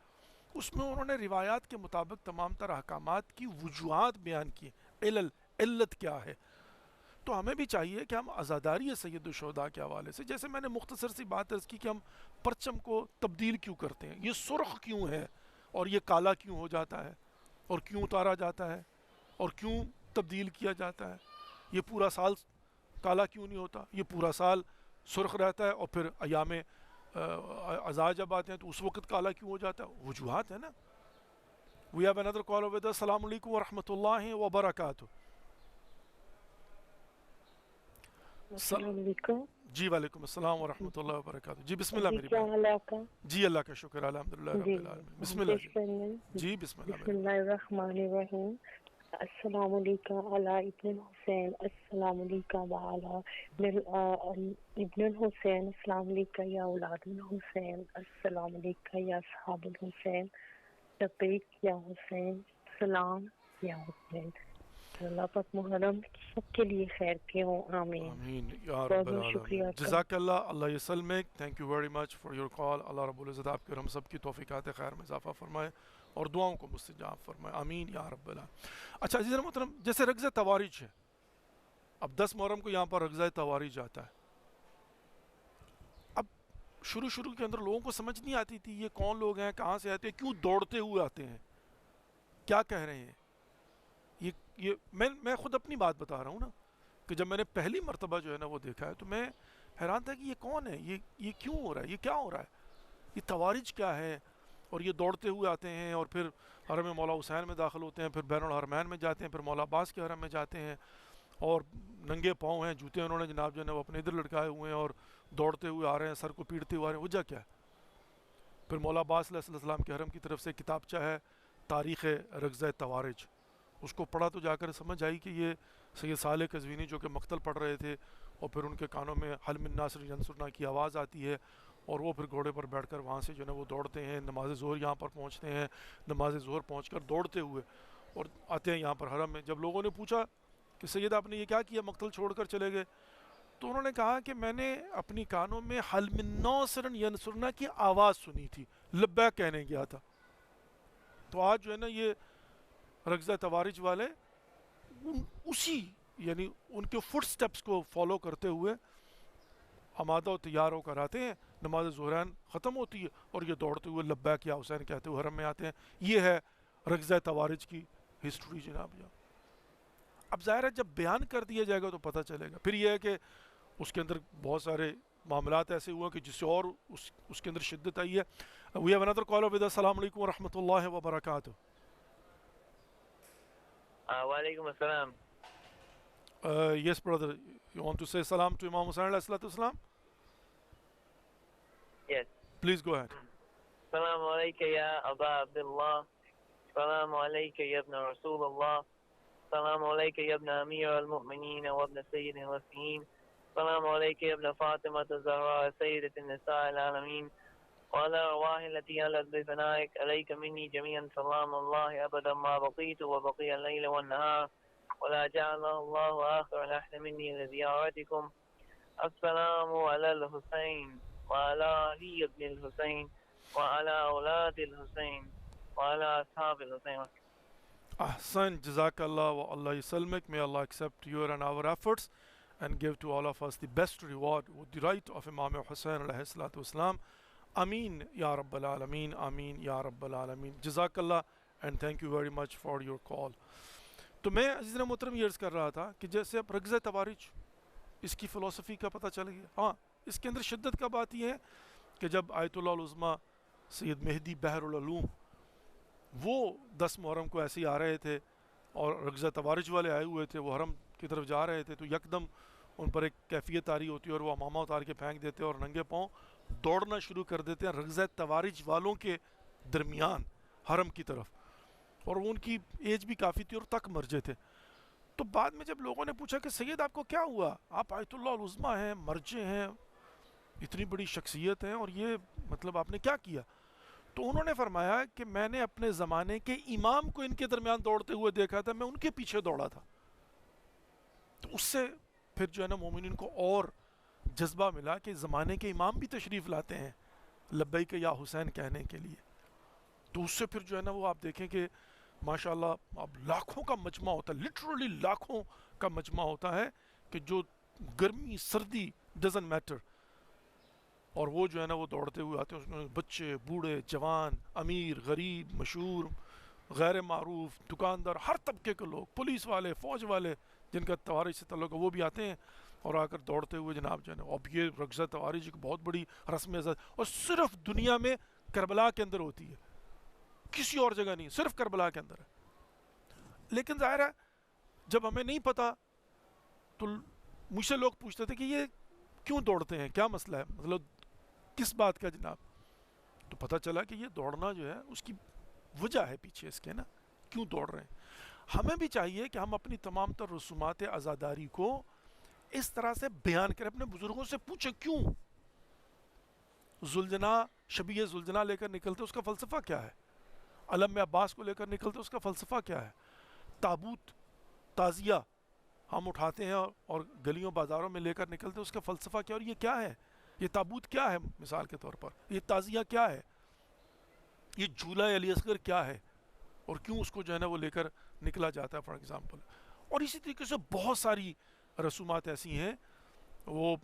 اس میں انہوں نے روایات کے مطابق تمام تر احکامات کی وجوہات بیان کی، علت کیا ہے۔ تو ہمیں بھی چاہیے کہ ہم عزاداری سید الشہداء کے حوالے سے، جیسے میں نے مختصر سی بات عرض کی کہ ہم پرچم کو تبدیل کیوں کرتے ہیں، یہ سرخ کیوں ہے اور یہ کالا کیوں ہو جاتا ہے، اور کیوں اتارا جاتا ہے، اور کیوں تبدیل کیا جاتا ہے، یہ پورا سال کالا کیوں نہیں ہوتا، یہ پورا سال سرخ رہتا ہے، اور پھر ایام عزا جب آتے ہیں تو اس وقت کالا کیوں ہو جاتا ہے، وجوہات ہے نا۔ We have another caller with us. السلام علیکم ورحمۃ اللہ وبرکاتہ۔ السلام علیکم۔ جی وعلیکم السلام ورحمۃ اللہ وبرکاتہ۔ جی بسم اللہ میری کیا بہن۔ حال ہے آپ کا؟ جی اللہ کا شکر الحمدللہ رب جی العالمین۔ بسم اللہ جی بسم اللہ بسم اللہ الرحمن الرحیم۔ السلام علیکم علی ابن الحسین، السلام علیکم وعلی ابن الحسین، السلام علیکم یا اولاد الحسین، السلام علیکم یا اصحاب الحسین، لبیک یا حسین، سلام یا حسین۔ اللہ پاک محرم سب کے لیے خیر کے ہوں، آمین۔ آمین یا بہت رب بہت شکریہ العالمین۔ آپ کا۔ جزاک اللہ، اللہ یسلمک، thank you very much for your call. اللہ رب العزت آپ کے اور ہم سب کی توفیقات خیر میں اضافہ فرمائے اور دعاؤں کو مستجاب فرمائے، آمین یا رب العالمین۔ اچھا عزیز محترم، جیسے رگزہ توارج ہے، اب 10 محرم کو یہاں پر رگزہ توارج آتا ہے، اب شروع کے اندر لوگوں کو سمجھ نہیں آتی تھی یہ کون لوگ ہیں، کہاں سے آتے ہیں، کیوں دوڑتے ہوئے آتے ہیں، کیا کہہ رہے ہیں۔ یہ میں خود اپنی بات بتا رہا ہوں نا، کہ جب میں نے پہلی مرتبہ جو ہے نا وہ دیکھا ہے تو میں حیران تھا کہ یہ کون ہے، یہ کیوں ہو رہا ہے، یہ کیا ہو رہا ہے، یہ توارج کیا ہے، اور یہ دوڑتے ہوئے آتے ہیں اور پھر حرم مولا حسین میں داخل ہوتے ہیں، پھر بین الحرمین میں جاتے ہیں، پھر مولا عباس کے حرم میں جاتے ہیں، اور ننگے پاؤں ہیں، جوتے انہوں نے جناب جو ہے نا وہ اپنے ادھر لٹکائے ہوئے ہیں اور دوڑتے ہوئے آ رہے ہیں، سر کو پیٹتے ہوئے آ رہے ہیں، وجہ کیا ہے۔ پھر مولا عباس علیہ السلام کے حرم کی طرف سے کتابچہ ہے تاریخ رگزہ توارج، اس کو پڑھا تو جا کر سمجھ آئی کہ یہ سید صالح قزوینی جو کہ مقتل پڑھ رہے تھے، اور پھر ان کے کانوں میں حل من ناصر ینصرنا کی آواز آتی ہے، اور وہ پھر گھوڑے پر بیٹھ کر وہاں سے جو ہے نا وہ دوڑتے ہیں، نماز ظہر یہاں پر پہنچتے ہیں، نماز ظہر پہنچ کر دوڑتے ہوئے اور آتے ہیں یہاں پر حرم میں۔ جب لوگوں نے پوچھا کہ سید آپ نے یہ کیا کیا، مقتل چھوڑ کر چلے گئے، تو انہوں نے کہا کہ میں نے اپنی کانوں میں حل من ناصر ینصرنا کی آواز سنی تھی، لبیک کہنے گیا تھا۔ تو آج جو ہے نا یہ رگزہ توارج والے اسی یعنی ان کے فٹ سٹیپس کو فالو کرتے ہوئے آمادہ و تیار ہو کر آتے ہیں، نماز ظہرین ختم ہوتی ہے اور یہ دوڑتے ہوئے لبیک یا حسین کہتے ہوئے حرم میں آتے ہیں۔ یہ ہے رگزہ توارج کی ہسٹری جناب۔ اب ظاہر ہے جب بیان کر دیا جائے گا تو پتہ چلے گا۔ پھر یہ ہے کہ اس کے اندر بہت سارے معاملات ایسے ہوئے کہ جس سے اور اس کے اندر شدت آئی ہے۔ We have another caller with us. السلام علیکم ورحمۃ اللہ وبرکاتہ۔ وعلیکم السلام۔ Yes brother, you want to say salam to Imam Hussain alayhi salatu wasalam? Yes. Please go ahead. السلام علیکم یا ابا عبداللہ، السلام علیکم یا ابن رسول اللہ، السلام علیکم یا ابن امیر المؤمنین وابن سید الوسیین، السلام علیکم یا ابن فاطمة الزہراء سیدۃ النساء العالمین، وعلى أرواح التي ألت بفنائك عليك مني جميعا سلام الله أبدا ما بقيت وبقي الليل والنهار ولا جعل الله آخر لحن مني لزيارتكم. السلام على الحسين وعلى علي بن الحسين وعلى أولاد الحسين وعلى أصحاب الحسين. Ahsan, Jazakallah wa Allah yaslamik. May Allah accept your and our efforts and give to all of us the best reward with the right of Imam Hussain alayhi salatu wasalam. Ameen Ya Rabbal Alameen, Ameen Ya Rabbal Alameen. Jazakallah and thank you very much for your call. تو میں عزیزنا محترم یہ عرض کر رہا تھا کہ جیسے اب رگزہ توارج اس کی فلسفی کا پتہ چل گیا. ہاں اس کے اندر شدت کا بات یہ ہے کہ جب آیت اللہ العظمیٰ سید مہدی بحر العلوم وہ 10 محرم کو ایسے ہی آ رہے تھے اور رگزہ توارج والے آئے ہوئے تھے, وہ حرم کی طرف جا رہے تھے, تو یکدم ان پر ایک کیفیت آ رہی ہوتی ہے اور وہ امامہ اتار کے پھینک دیتے اور ننگے پاؤں دوڑنا شروع کر دیتے ہیں رگزہ توارج والوں کے درمیان حرم کی طرف, اور وہ ان کی ایج بھی کافی تھی اور تک مرجے تھے. تو بعد میں جب لوگوں نے پوچھا کہ سید آپ کو کیا ہوا, آپ آیت اللہ العظمیٰ ہیں, مرجے ہیں, اتنی بڑی شخصیت ہیں, اور یہ مطلب آپ نے کیا کیا؟ تو انہوں نے فرمایا کہ میں نے اپنے زمانے کے امام کو ان کے درمیان دوڑتے ہوئے دیکھا تھا, میں ان کے پیچھے دوڑا تھا. تو اس سے پھر جو ہے نا مومنین کو اور جذبہ ملا کہ زمانے کے امام بھی تشریف لاتے ہیں لبیک یا حسین کہنے کے لیے. تو اس سے پھر جو ہے نا وہ آپ دیکھیں کہ ماشاءاللہ اب لاکھوں کا مجمع ہوتا ہے, لٹرلی لاکھوں کا مجمع ہوتا ہے کہ جو گرمی سردی ڈزن میٹر, اور وہ جو ہے نا وہ دوڑتے ہوئے آتے ہیں. اس میں بچے, بوڑھے, جوان, امیر, غریب, مشہور, غیر معروف, دکاندار, ہر طبقے کے لوگ, پولیس والے, فوج والے جن کا توارج سے تعلق ہے وہ بھی آتے ہیں اور آ کر دوڑتے ہوئے جناب جو ہے نا. اب یہ رگزہ توارج ایک بہت بڑی رسم عزت اور صرف دنیا میں کربلا کے اندر ہوتی ہے, کسی اور جگہ نہیں, صرف کربلا کے اندر ہے. لیکن ظاہر ہے جب ہمیں نہیں پتا تو مجھ سے لوگ پوچھتے تھے کہ یہ کیوں دوڑتے ہیں, کیا مسئلہ ہے, مطلب کس بات کا جناب. تو پتہ چلا کہ یہ دوڑنا جو ہے اس کی وجہ ہے پیچھے اس کے نا, کیوں دوڑ رہے ہیں. ہمیں بھی چاہیے کہ ہم اپنی تمام تر رسومات عزاداری کو اس طرح سے بیان کریں, اپنے بزرگوں سے پوچھیں کیوں زلجنا شبیہ زلجنا لے کر نکلتے, اس کا فلسفہ کیا ہے, علم عباس کو لے کر نکلتے, اس کا فلسفہ کیا ہے, تابوت تعزیہ ہم اٹھاتے ہیں اور گلیوں بازاروں میں لے کر نکلتے, اس کا فلسفہ کیا, اور یہ کیا ہے, یہ تابوت کیا ہے مثال کے طور پر, یہ تعزیہ کیا ہے, یہ جھولا علی اصغر کیا ہے, اور کیوں اس کو جو ہے نا وہ لے کر نکلا جاتا ہے فار ایگزامپل. اور اسی طریقے سے بہت ساری رسومات ایسی ہیں, وہ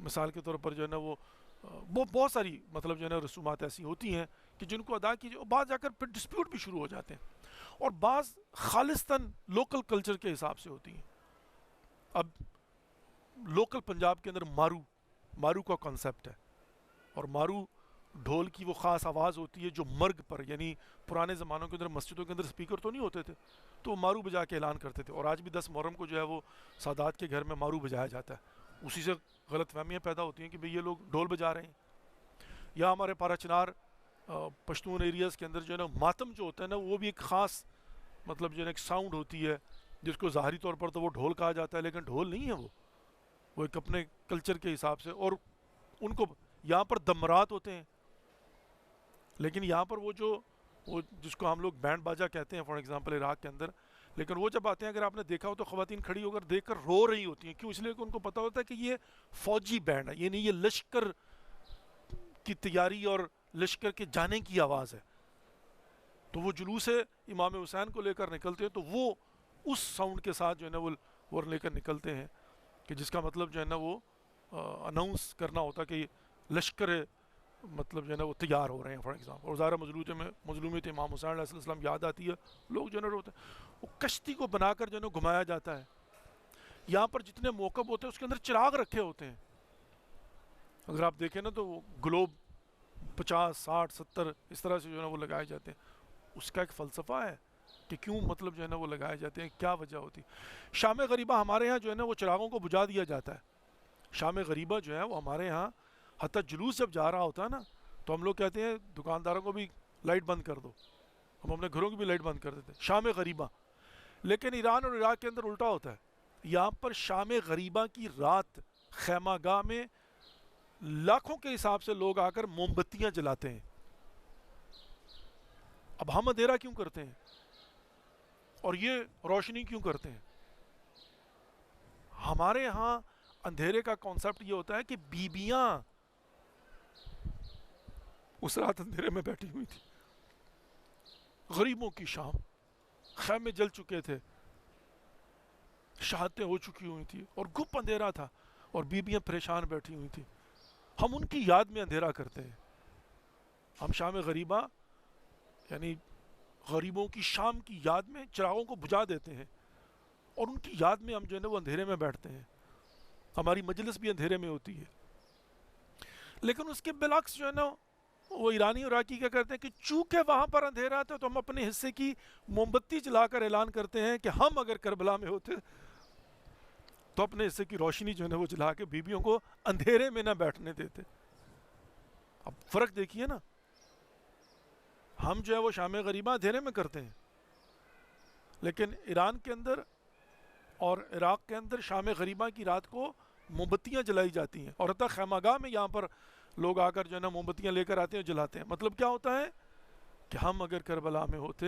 مثال کے طور پر جو ہے نا وہ بہت ساری مطلب جو ہے نا رسومات ایسی ہوتی ہیں کہ جن کو ادا کیجیے, اور بعض جا کر پھر ڈسپیوٹ بھی شروع ہو جاتے ہیں, اور بعض خالصتاً لوکل کلچر کے حساب سے ہوتی ہیں. اب لوکل پنجاب کے اندر مارو کا کنسیپٹ ہے, اور مارو ڈھول کی وہ خاص آواز ہوتی ہے جو مرگ پر, یعنی پرانے زمانوں کے اندر مسجدوں کے اندر سپیکر تو نہیں ہوتے تھے, تو وہ مارو بجا کے اعلان کرتے تھے, اور آج بھی 10 محرم کو جو ہے وہ سادات کے گھر میں مارو بجایا جاتا ہے. اسی سے غلط فہمیاں پیدا ہوتی ہیں کہ بھئی یہ لوگ ڈھول بجا رہے ہیں. یا ہمارے پارا چنار پشتون ایریاز کے اندر جو ہے نا ماتم جو ہوتا ہے نا, وہ بھی ایک خاص مطلب جو ہے نا ایک ساؤنڈ ہوتی ہے جس کو ظاہری طور پر تو وہ ڈھول کہا جاتا ہے, لیکن ڈھول نہیں ہے, وہ ایک اپنے کلچر کے حساب سے. اور ان کو یہاں پر دمرات ہوتے ہیں, لیکن یہاں پر وہ جس کو ہم لوگ بینڈ باجا کہتے ہیں فار ایگزامپل عراق کے اندر, لیکن وہ جب آتے ہیں اگر آپ نے دیکھا ہو تو خواتین کھڑی ہو کر دیکھ کر رو رہی ہوتی ہیں. کیوں؟ اس لیے کہ ان کو پتہ ہوتا ہے کہ یہ فوجی بینڈ ہے, یعنی یہ لشکر کی تیاری اور لشکر کے جانے کی آواز ہے. تو وہ جلوس امام حسین کو لے کر نکلتے ہیں, تو وہ اس ساؤنڈ کے ساتھ جو ہے نا وہ لے کر نکلتے ہیں, کہ جس کا مطلب جو ہے نا وہ اناؤنس کرنا ہوتا کہ لشکر مطلب جو ہے نا وہ تیار ہو رہے ہیں فار ایگزامپل. اور ظاہر مظلومیت امام حسین علیہ السلام یاد آتی ہے, لوگ جو ہے نا روتے ہیں. وہ کشتی کو بنا کر جو ہے نا گھمایا جاتا ہے. یہاں پر جتنے موقب ہوتے ہیں اس کے اندر چراغ رکھے ہوتے ہیں, اگر آپ دیکھیں نا تو وہ گلوب 50 60 70 اس طرح سے جو ہے نا وہ لگائے جاتے ہیں. اس کا ایک فلسفہ ہے کہ کیوں مطلب جو ہے نا وہ لگائے جاتے ہیں, کیا وجہ ہوتی. شام غریبہ ہمارے یہاں جو ہے نا وہ چراغوں کو بجھا دیا جاتا ہے. شام غریبہ جو ہے وہ ہمارے یہاں حتیٰ جلوس جب جا رہا ہوتا ہے نا تو ہم لوگ کہتے ہیں دکانداروں کو بھی لائٹ بند کر دو, ہم اپنے گھروں کی بھی لائٹ بند کر دیتے ہیں شام غریبہ. لیکن ایران اور عراق کے اندر الٹا ہوتا ہے, یہاں پر شام غریبہ کی رات خیمہ گاہ میں لاکھوں کے حساب سے لوگ آ کر موم بتیاں جلاتے ہیں. اب ہم اندھیرا کیوں کرتے ہیں اور یہ روشنی کیوں کرتے ہیں؟ ہمارے ہاں اندھیرے کا کانسیپٹ یہ ہوتا ہے کہ بیبیاں اس رات اندھیرے میں بیٹھی ہوئی تھی, غریبوں کی شام, خیمے جل چکے تھے, شہادتیں ہو چکی ہوئی تھی اور گپ اندھیرا تھا اور بیویاں پریشان بیٹھی ہوئی تھیں. ہم ان کی یاد میں اندھیرا کرتے ہیں. ہم شام غریبہ یعنی غریبوں کی شام کی یاد میں چراغوں کو بجھا دیتے ہیں اور ان کی یاد میں ہم جو ہے نا وہ اندھیرے میں بیٹھتے ہیں. ہماری مجلس بھی اندھیرے میں ہوتی ہے. لیکن اس کے بالعکس جو ہے نا وہ ایرانی اور عراقی کیا کرتے ہیں کہ چونکہ وہاں پر اندھیرا تھا تو ہم اپنے حصے کی موم بتی جلا کر اعلان کرتے ہیں کہ ہم اگر کربلا میں ہوتے تو اپنے حصے کی روشنی جو ہے نا وہ جلا کے بیویوں کو اندھیرے میں نہ بیٹھنے دیتے. اب فرق دیکھیے نا, ہم جو ہے وہ شام غریبہ اندھیرے میں کرتے ہیں, لیکن ایران کے اندر اور عراق کے اندر شام غریبہ کی رات کو موم بتیاں جلائی جاتی ہیں, اور حتیٰ خیمہ گاہ میں یہاں پر لوگ آ کر جو ہے نا موم بتیاں لے کر آتے ہیں اور جلاتے ہیں. مطلب کیا ہوتا ہے کہ ہم اگر کربلا میں ہوتے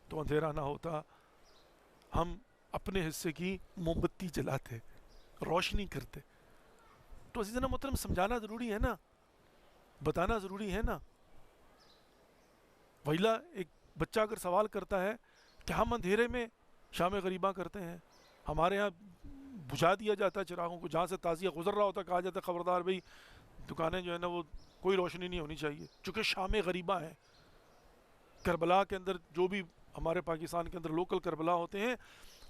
تو اندھیرا نہ ہوتا, ہم اپنے حصے کی موم بتی جلاتے, روشنی کرتے. تو عزیزنا محترم سمجھانا ضروری ہے نا, بتانا ضروری ہے نا. ویلا ایک بچہ اگر سوال کرتا ہے کہ ہم اندھیرے میں شام غریبہ کرتے ہیں, ہمارے یہاں بجھا دیا جاتا ہے چراغوں کو, جہاں سے تازیہ گزر رہا ہوتا ہے کہا جاتا ہے خبردار بھئی دکانیں جو ہے نا وہ کوئی روشنی نہیں ہونی چاہیے, چونکہ شام غریبہ ہے. کربلا کے اندر جو بھی ہمارے پاکستان کے اندر لوکل کربلا ہوتے ہیں,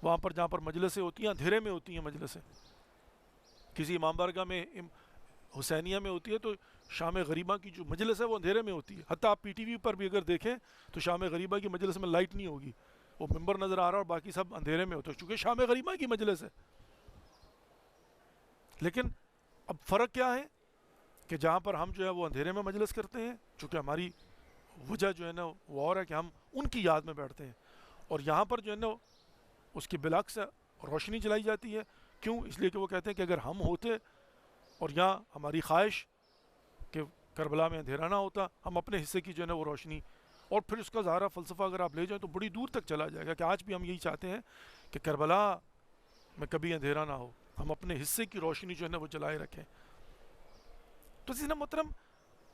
وہاں پر جہاں پر مجلسیں ہوتی ہیں اندھیرے میں ہوتی ہیں مجلسیں. کسی امام بارگاہ میں حسینیہ میں ہوتی ہے تو شام غریبہ کی جو مجلس ہے وہ اندھیرے میں ہوتی ہے. حتیٰ آپ پی ٹی وی پر بھی اگر دیکھیں تو شام غریبہ کی مجلس میں لائٹ نہیں ہوگی, وہ ممبر نظر آ رہا اور باقی سب اندھیرے میں ہوتا ہے, چونکہ شام غریبہ کی مجلس ہے. لیکن اب فرق کیا ہے کہ جہاں پر ہم جو ہے وہ اندھیرے میں مجلس کرتے ہیں, چونکہ ہماری وجہ جو ہے نا وہ اور ہے کہ ہم ان کی یاد میں بیٹھتے ہیں, اور یہاں پر جو ہے نا اس کے بالعکس روشنی جلائی جاتی ہے. کیوں؟ اس لیے کہ وہ کہتے ہیں کہ اگر ہم ہوتے اور یہاں ہماری خواہش کہ کربلا میں اندھیرا نہ ہوتا, ہم اپنے حصے کی جو ہے نا وہ روشنی. اور پھر اس کا ظاہرہ فلسفہ اگر آپ لے جائیں تو بڑی دور تک چلا جائے گا کہ آج بھی ہم یہی چاہتے ہیں کہ کربلا میں کبھی اندھیرا نہ ہو, ہم اپنے حصے کی روشنی جو ہے نا وہ جلائے رکھیں. تو عزیزنا محترم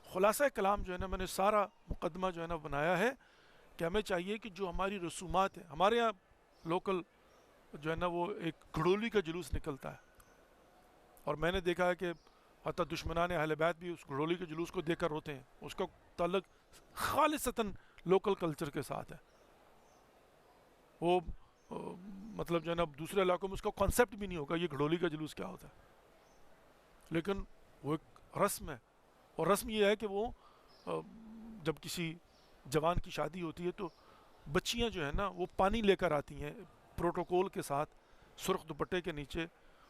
خلاصہ کلام جو ہے نا میں نے سارا مقدمہ جو ہے نا بنایا ہے کہ ہمیں چاہیے کہ جو ہماری رسومات ہیں, ہمارے یہاں لوکل جو ہے نا وہ ایک گھڑولی کا جلوس نکلتا ہے, اور میں نے دیکھا ہے کہ حتیٰ دشمنان اہل بیت بھی اس گھڑولی کے جلوس کو دیکھ کر روتے ہیں. اس کا تعلق خالصتاً لوکل کلچر کے ساتھ ہے. وہ مطلب جو ہے نا دوسرے علاقوں میں اس کا کانسیپٹ بھی نہیں ہوگا یہ گھڑولی کا جلوس کیا ہوتا ہے, لیکن وہ ایک رسم ہے. اور رسم یہ ہے کہ وہ جب کسی جوان کی شادی ہوتی ہے تو بچیاں جو ہیں نا وہ پانی لے کر آتی ہیں پروٹوکول کے ساتھ سرخ دوپٹے کے نیچے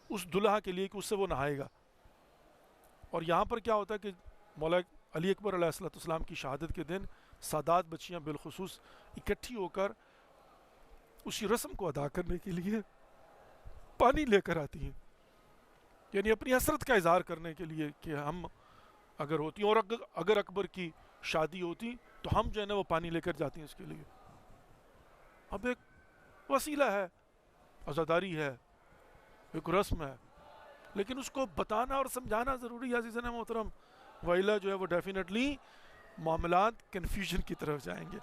اس دلہا کے لیے کہ اس سے وہ نہائے گا. اور یہاں پر کیا ہوتا ہے کہ مولا علی اکبر علیہ السلام کی شہادت کے دن سادات بچیاں بالخصوص اکٹھی ہو کر اسی رسم کو ادا کرنے کے لیے پانی لے کر آتی ہیں, یعنی اپنی حسرت کا اظہار کرنے کے لیے کہ ہم اگر ہوتی ہیں, اور اگر اکبر کی شادی ہوتی تو ہم جو ہے نا وہ پانی لے کر جاتی ہیں اس کے لیے. اب ایک وسیلہ ہے, عزاداری ہے, ایک رسم ہے, لیکن اس کو بتانا اور سمجھانا ضروری ہے عزیزنا محترم, وائلہ جو ہے وہ ڈیفینیٹلی معاملات کنفیوژن کی طرف جائیں گے.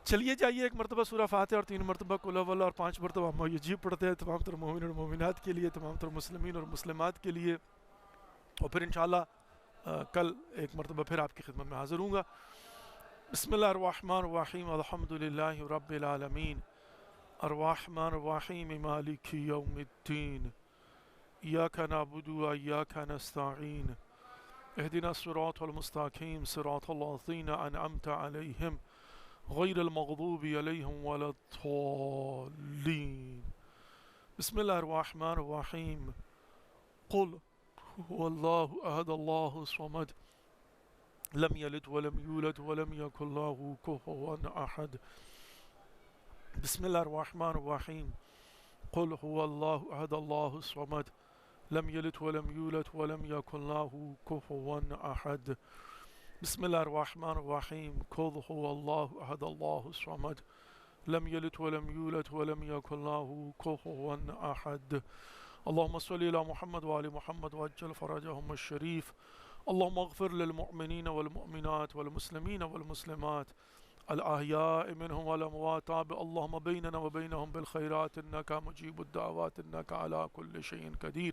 چلیے جائیے ایک مرتبہ سورہ فاتحہ اور 3 مرتبہ قل هو اللہ اور 5 مرتبہ معیجیب پڑھتے ہیں تمام تر مومن اور مومنات کے لیے, تمام تر مسلمین اور مسلمات کے لیے, اور پھر انشاءاللہ کل ایک مرتبہ پھر آپ کی خدمت میں حاضر ہوں گا. بسم اللہ الرحمن الرحیم الحمدللہ رب العالمین الرحمن الرحیم مالک یوم الدین ایاک نعبد و ایاک نستعین اهدنا الصراط المستقیم صراط الذین انعمت علیہم غیر المغضوب علیہم ولا الضالین. بسم اللہ الرحمن الرحیم قل هو اللہ احد اللہ الصمد لم یلد ولم یولد ولم یکن له کفوا احد. بسم اللہ الرحمن الرحیم قل هو اللہ احد اللہ الصمد لم یلد ولم یولد ولم یکن له کفوا احد. بسم اللہ الرحمن الرحیم قل هو اللہ احد اللہ الصمد لم یلد ولم یولد ولم یکن له کفوا احد. اللهم صل على محمد وعلى محمد وعجل فرجهم الشريف. اللهم اغفر للمؤمنين والمؤمنات والمسلمين والمسلمات الأحياء منهم والأموات اللهم بيننا وبينهم بالخيرات إنك مجيب الدعوات إنك على كل شيء قدير.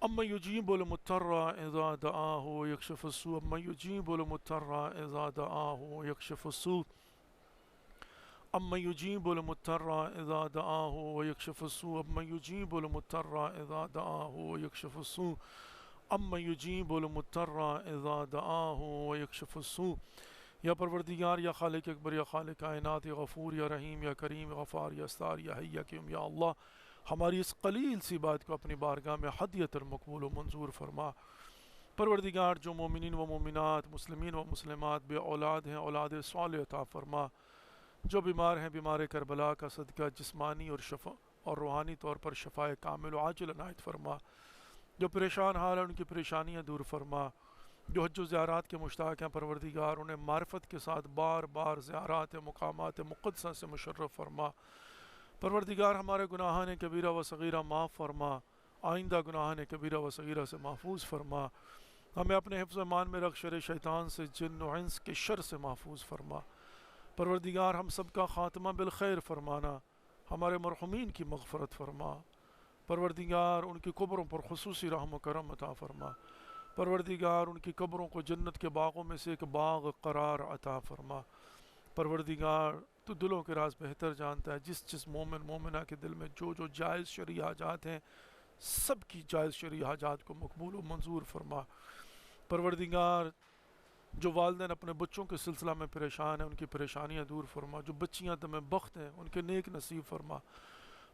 أما يجيب المضطر إذا دعاه ويكشف السوء أما يجيب المضطر إذا دعاه ويكشف السوء أما يجيب المضطر إذا دعاه ويكشف السوء أما يجيب المضطر إذا دعاه ويكشف السوء أما يجيب المضطر إذا دعاه ويكشف السوء. یا پروردگار، یا خالق اکبر، یا خالق کائنات، یا غفور، یا رحیم، یا کریم، غفار، یا ستار، یا حی، یا قیوم، یا اللہ، ہماری اس قلیل سی بات کو اپنی بارگاہ میں ہدیۃ مقبول و منظور فرما۔ پروردگار، جو مومنین و مومنات، مسلمین و مسلمات بے اولاد ہیں، اولاد صالح عطا فرما۔ جو بیمار ہیں، بیمار کربلا کا صدقہ جسمانی اور روحانی طور پر شفائے کامل و عاجل عنایت فرما۔ جو پریشان حال ہیں، ان کی پریشانیاں دور فرما۔ جو حج و زیارات کے مشتاق ہیں، پروردگار انہیں معرفت کے ساتھ بار بار زیارات مقامات مقدسہ سے مشرف فرما۔ پروردگار، ہمارے گناہان کبیرہ و صغیرہ معاف فرما، آئندہ گناہان کبیرہ و صغیرہ سے محفوظ فرما۔ ہمیں اپنے حفظ و ایمان میں رکھ، شر شیطان سے، جن و انس کے شر سے محفوظ فرما۔ پروردگار، ہم سب کا خاتمہ بالخیر فرمانا، ہمارے مرحومین کی مغفرت فرما۔ پروردگار، ان کی قبروں پر خصوصی رحم و کرم عطا فرما۔ پروردگار، ان کی قبروں کو جنت کے باغوں میں سے ایک باغ قرار عطا فرما۔ پروردگار، تو دلوں کے راز بہتر جانتا ہے، جس مومن مومنہ کے دل میں جو جائز شرعی حاجات ہیں، سب کی جائز شرعی حاجات کو مقبول و منظور فرما۔ پروردگار، جو والدین اپنے بچوں کے سلسلہ میں پریشان ہیں، ان کی پریشانیاں دور فرما۔ جو بچیاں تمہیں بخت ہیں، ان کے نیک نصیب فرما۔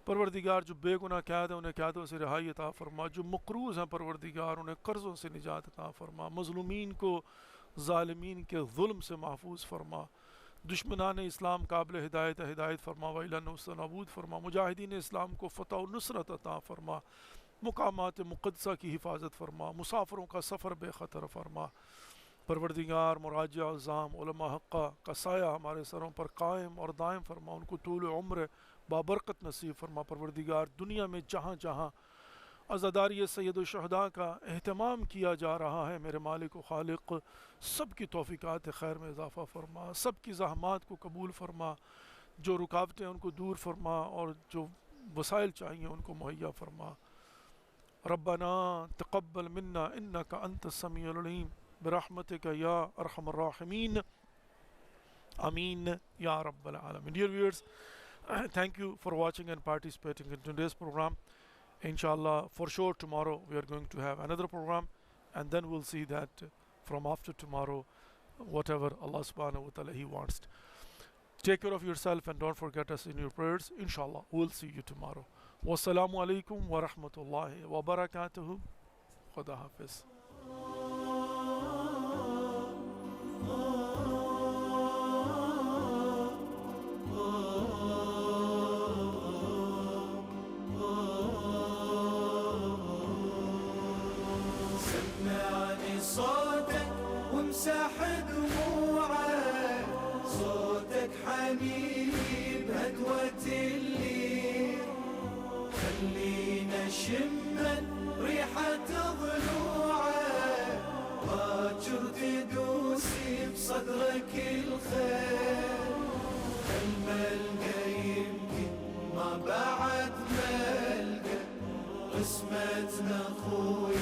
پروردگار، جو بے گناہ قید ہیں، انہیں قیدوں سے رہائی عطا فرما۔ جو مقروض ہیں، پروردگار انہیں قرضوں سے نجات عطا فرما۔ مظلومین کو ظالمین کے ظلم سے محفوظ فرما۔ دشمنان اسلام قابل ہدایت فرما، وَإِلَى النُّصْرِ نابود فرما۔ مجاہدین اسلام کو فتح و نصرت عطا فرما۔ مقامات مقدسہ کی حفاظت فرما۔ مسافروں کا سفر بے خطر فرما۔ پروردگار، مراجع اعظام علماء حقہ کا سایہ ہمارے سروں پر قائم اور دائم فرما، ان کو طول عمر بابرکت نصیب فرما۔ پروردگار، دنیا میں جہاں جہاں عزاداری سید الشہداء کا اہتمام کیا جا رہا ہے، میرے مالک و خالق، سب کی توفیقات خیر میں اضافہ فرما، سب کی زحمات کو قبول فرما، جو رکاوٹیں ان کو دور فرما، اور جو وسائل چاہیے ان کو مہیا فرما۔ ربنا تقبل منا انک انت السمیع العلیم برحمتک یا ارحم الراحمین، آمین یا رب العالمین۔ Dear viewers, thank you for watching and participating in today's program. Inshallah, for sure tomorrow we are going to have another program, and then we'll see that from after tomorrow, whatever Allah subhanahu wa ta'ala He wants. Take care of yourself and don't forget us in your prayers. Inshallah, we'll see you tomorrow. Wassalamu alaikum wa rahmatullahi wa barakatuhu. Khuda Hafiz. صوتك وامسح دموعك، صوتك حبيب هدوة الليل، خلينا شمن ريحة ضلوعك، باكر تدوسي بصدرك الخير، الملقى يمكن ما بعد ملقى، قسمتنا اخوي